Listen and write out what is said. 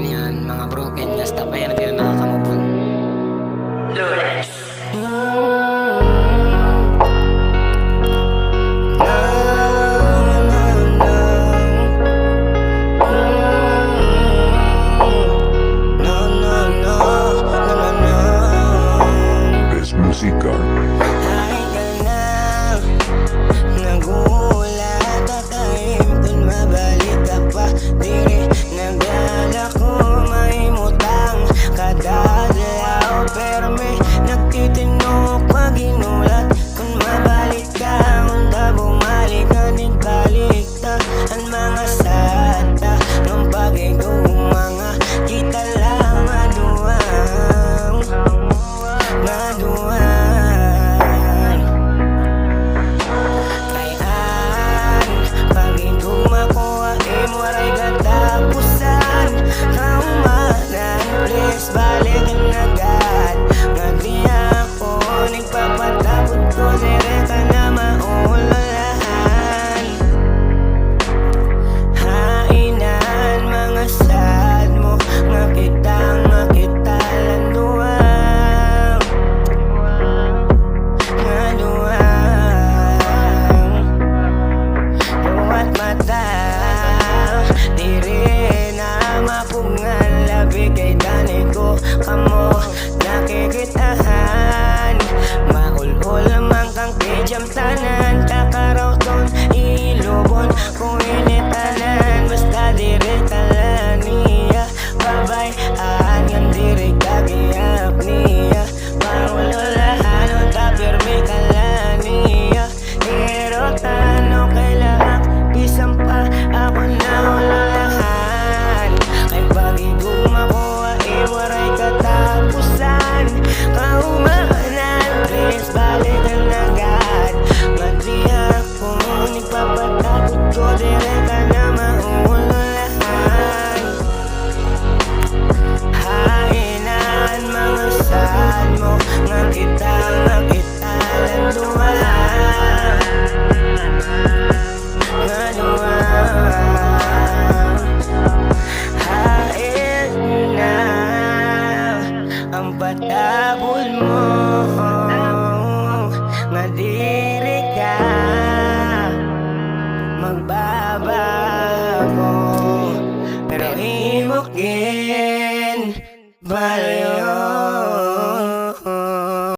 amin yan, mga broken na stop. Ayan, hindi na nakakamove on. Lawrence. Es música. Ay ka na, nagulat at tahimik dun mabalik ka pa. Di nagala ko maimutang kadadlaw, pero may nagtitinok pag inulat. Kung mabalik ka, hunda bumalik ka din kalikta. Ang mga sata ng pag-igumanga, kita lang maduwang, maduwang. Kayan, pag-iguma ko ay waray katapusan. Kaumanan, please balikin agad. Ngadi ako, nagpapatapot ko, dire ka na maulalahan. Hainan, mga sad mo, nga kita landuang, nga duwang. Luwat mata, diri na mapungan, labi kay dani ko kamo nakikitahan. Maulol lamang kang kejam tanan, kakaraw ton ilubon kung initanan. Basta diri talaniya, babayaan yang diri kagiyak niya. Maulolahan o tapirmi kalaniya, pero tano kailangan pisang pa ako na ulolahan. Kay pag-iguma ko ay waray katapusan. Kaumanan, please balikan agad. Madi ako, nagpapatapot ko, dire ka na maulolahan. Hainan, mga sad mo, nga kita landuan, nga duwang. Hain na ang patabol mo, nga diri ka magbabago, pero himukin baliw.